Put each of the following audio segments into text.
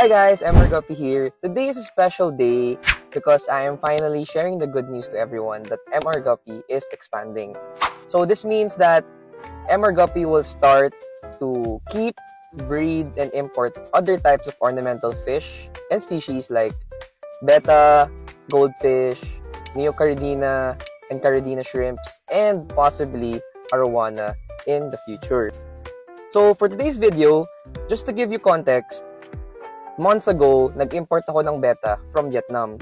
Hi guys, Emmer Guppy here. Today is a special day because I am finally sharing the good news to everyone that MR Guppy is expanding. So this means that MR Guppy will start to keep, breed, and import other types of ornamental fish and species like betta, goldfish, neocaridina, and caridina shrimps, and possibly arowana in the future. So for today's video, just to give you context, months ago, nag-import ako ng betta from Vietnam.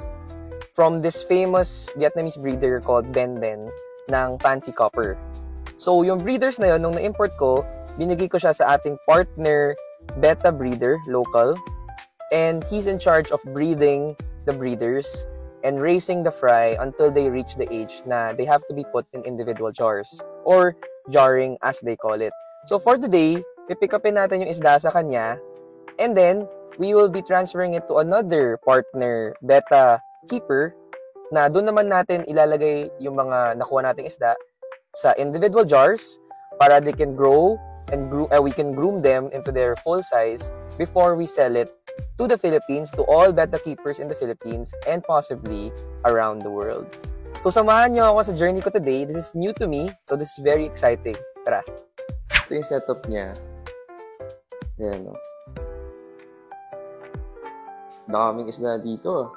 From this famous Vietnamese breeder called Ben Ben ng Fancy Copper. So yung breeders na yun, nung na-import ko, binigay ko siya sa ating partner betta breeder, local. And he's in charge of breeding the breeders and raising the fry until they reach the age na they have to be put in individual jars or jarring as they call it. So for today, pipick upin natin yung isda sa kanya and then we will be transferring it to another partner betta keeper na doon naman natin ilalagay yung mga nakuha nating isda sa individual jars para they can grow and we can groom them into their full size before we sell it to the Philippines, to all betta keepers in the Philippines and possibly around the world. So samahan nyo ako sa journey ko today. This is new to me, so this is very exciting. Tara! Ito yung setup niya. Ayan o. Daming isda dito.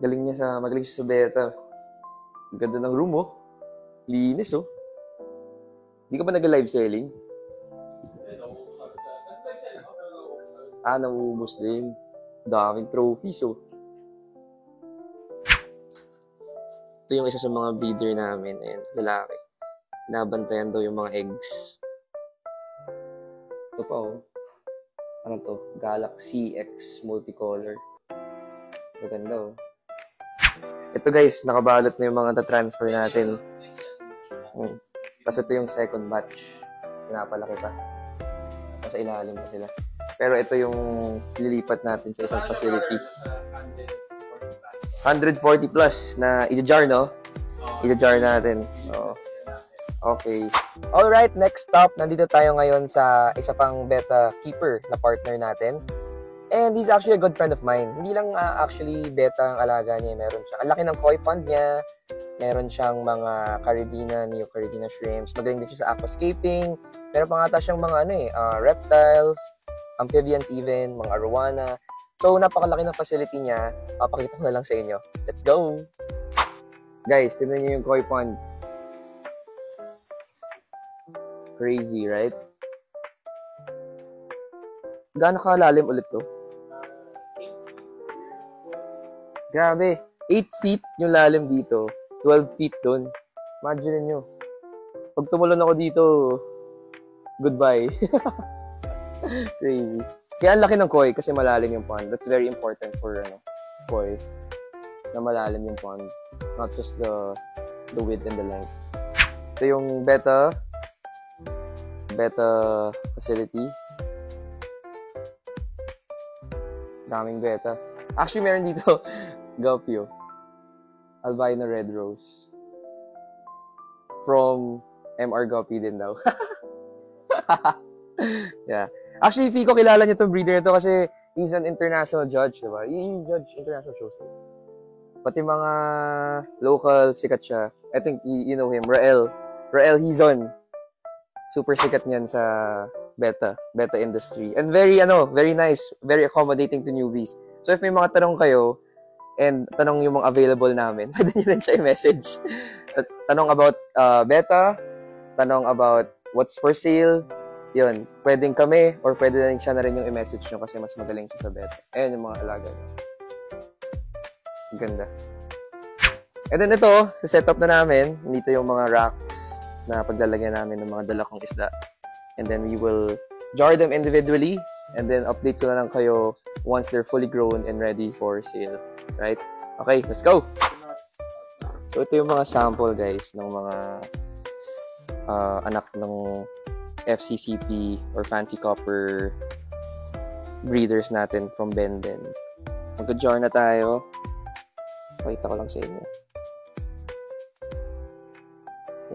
Magaling siya sa betta. Ganda ng room oh. Linis oh. Hindi ka ba nag-live selling? Nauubos din. Daming trophies oh. Ito yung isa sa mga breeder namin. Ayan, lalaki. Nabantayan daw yung mga eggs. Ito pa oh. Ano to? Galaxy X Multicolor. Maganda oh. Ito guys, nakabalot na yung mga transfer natin. Kasi ito yung second batch. Pinapalaki pa. Nasa ilalim pa sila. Pero ito yung lilipat natin sa isang facility. 140 plus na i-jar, no? I-jar natin. Oo. Okay. Alright, next stop. Nandito tayo ngayon sa isa pang betta keeper na partner natin. And he's actually a good friend of mine. Hindi lang actually betta ang alaga niya. Meron siyang, ang laki ng koi pond niya. Meron siyang mga caridina, neocaridina shrimps. Magaling din siya sa aquascaping. Meron pa nga siyang mga reptiles, amphibians even, mga arowana. So, napakalaki ng facility niya. Papakita ko na lang sa inyo. Let's go! Guys, tignan niyo yung koi pond. Crazy, right? Gaano kalalim ulit to? Grabe. 8 feet yung lalim dito. 12 feet doon. Imagine nyo. Pag tumulon ako dito, goodbye. Crazy. Kaya ang laki ng koi kasi malalim yung pond. That's very important for koi. Na malalim yung pond. Not just the width and the length. Ito yung betta facility. Daming betta. Actually, meron dito Guppy. Albino Red Rose. From MR Guppy din daw. Yeah. Actually, Fico, kilala niyo itong breeder nito kasi he's an international judge, diba? Yung judge international shows. Pati mga local, sikat siya. I think you know him, Rael Hizon. Super sikat niyan sa betta industry. And very nice, very accommodating to newbies. So if may mga tanong kayo, and tanong yung mga available namin, pwede nyo rin siya i-message. Tanong about betta, tanong about what's for sale, yun. Pwedeng kami, or pwede na rin siya na rin yung i-message nyo kasi mas magaling siya sa betta. Ayan yung mga alaga. Ganda. And then ito, sa setup na namin, dito yung mga racks na paglalagyan namin ng mga dala kong isda. And then we will jar them individually and then update ko na lang kayo once they're fully grown and ready for sale. Right? Okay, let's go! So ito yung mga sample guys ng mga anak ng FCCP or Fancy Copper breeders natin from Ben Ben. Mag-jar na tayo. Pakita ko lang sa inyo.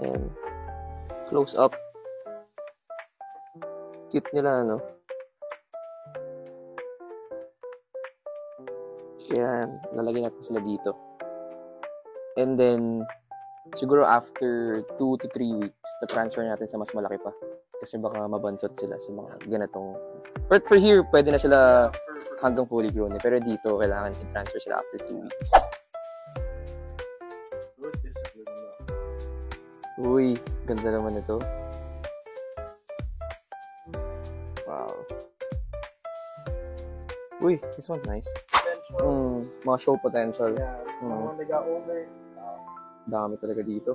Ayan. Close up. Cute nila, ano? Yan, lalagyan natin sila dito. And then, siguro after 2 to 3 weeks, transfer natin sa mas malaki pa. Kasi baka mabansot sila sa mga ganitong... But for here, pwede na sila hanggang fully grown. Pero dito, kailangan i-transfer sila after 2 weeks. Uy, ganda naman ito. Wow. Uy, this one's nice. Mga show potential. Yeah, mga nag-owner. Dami talaga dito.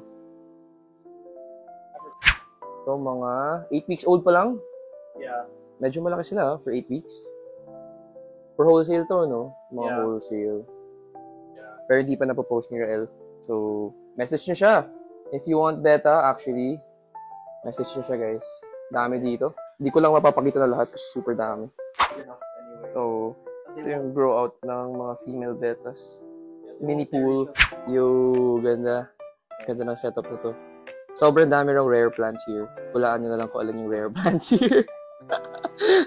So, mga 8 weeks old pa lang. Yeah. Medyo malaki sila for 8 weeks. For wholesale to, no? Mga wholesale. Yeah. Pero di pa napopost ni Rael. So, message nyo siya. If you want beta, actually, message nyo siya, guys. Dami dito. Hindi ko lang mapapakita na lahat kasi super dami. Anyway. So, ito yung grow out ng mga female betas. Mini pool. Yo, ganda. Ganda ng setup na to. Sobrang dami ng rare plants here. Hulaan nyo na lang kung alin yung rare plants here.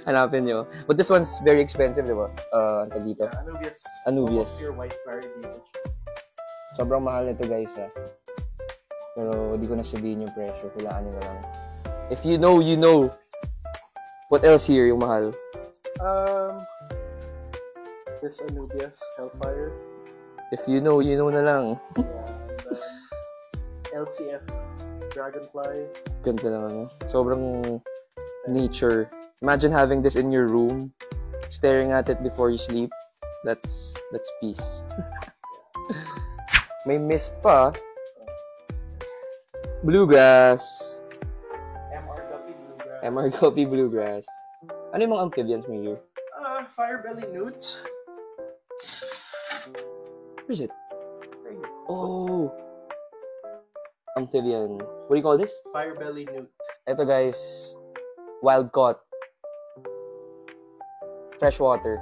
Hanapin nyo. But this one's very expensive, di ba? Anta dito. Yeah, Anubias. Anubias. Pure white fairy beach. Sobrang mahal nito, guys, ha. Pero di ko na sabihin yung pressure. Hulaan nyo na lang. If you know, you know. What else here yung mahal? This Anubias, Hellfire. If you know, you know na lang. Yeah, and LCF, Dragonfly. Ganda naman, no? Sobrang nature. Imagine having this in your room, staring at it before you sleep. That's peace. May mist pa. Bluegrass. MR Guppy Bluegrass. MR Guppy Bluegrass. Ano yung mga amphibians mo here? Firebelly Newts. Where is it? Oh! Amphibian. What do you call this? Firebelly Newt. Ito, guys. Wild caught. Freshwater.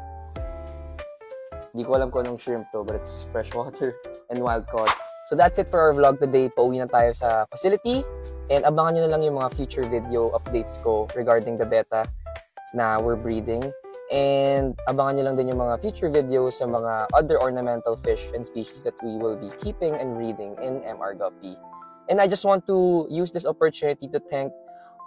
Hindi ko alam kung anong shrimp to, but it's freshwater and wild caught. So that's it for our vlog today. Pauwi na tayo sa facility. And abangan nyo na lang yung mga future video updates ko regarding the beta na we're breeding. And abangan nyo lang din yung mga future videos sa mga other ornamental fish and species that we will be keeping and breeding in MR Guppy. And I just want to use this opportunity to thank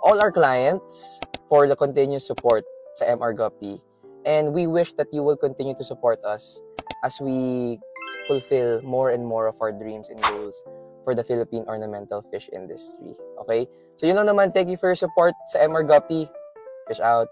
all our clients for the continuous support sa MR Guppy. And we wish that you will continue to support us as we fulfill more and more of our dreams and goals for the Philippine ornamental fish industry. Okay? So yun lang naman. Thank you for your support sa MR Guppy. Fish out.